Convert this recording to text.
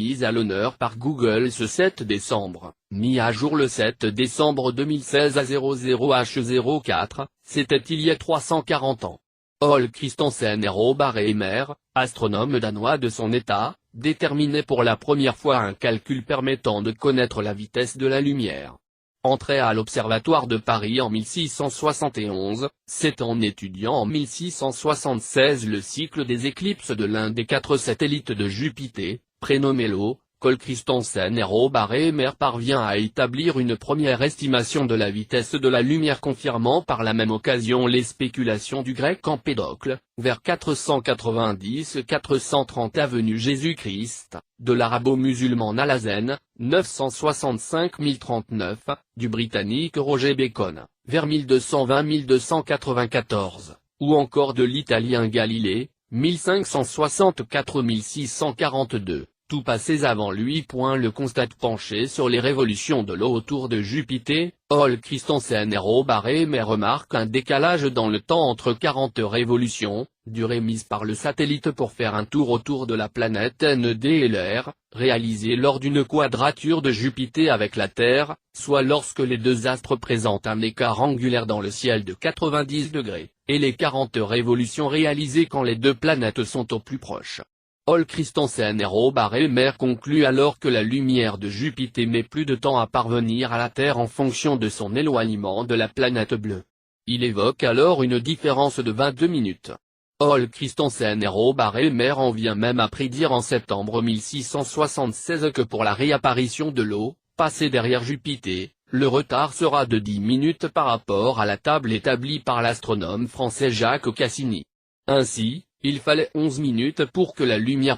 mise à l'honneur par Google ce 7 décembre, mis à jour le 7 décembre 2016 à 00h04, c'était il y a 340 ans. Ole Christensen R.Barré-Mer, astronome danois de son état, déterminait pour la première fois un calcul permettant de connaître la vitesse de la lumière. Entré à l'Observatoire de Paris en 1671, c'est en étudiant en 1676 le cycle des éclipses de l'un des 4 satellites de Jupiter, prénommé Io, qu'Ole Christensen R.Barré-Mer parvient à établir une première estimation de la vitesse de la lumière, confirmant par la même occasion les spéculations du grec Empédocle, vers 490-430 avenue Jésus-Christ, de l'arabo-musulman Nalazen, 965-1039, du britannique Roger Bacon, vers 1220-1294, ou encore de l'italien Galilée, 1564-1642. Tout passés avant lui. Le constate penché sur les révolutions de l'eau autour de Jupiter, Ole Christensen R.Barré-Mer remarque un décalage dans le temps entre 40 révolutions, durée mise par le satellite pour faire un tour autour de la planète NDLR, réalisée lors d'une quadrature de Jupiter avec la Terre, soit lorsque les deux astres présentent un écart angulaire dans le ciel de 90 degrés, et les 40 révolutions réalisées quand les deux planètes sont au plus proche. Ole Christensen R.Barré-Mer conclut alors que la lumière de Jupiter met plus de temps à parvenir à la Terre en fonction de son éloignement de la planète bleue. Il évoque alors une différence de 22 minutes. Ole Christensen R.Barré-Mer en vient même à prédire en septembre 1676 que pour la réapparition de l'eau, passée derrière Jupiter, le retard sera de 10 minutes par rapport à la table établie par l'astronome français Jacques Cassini. Ainsi, il fallait 11 minutes pour que la lumière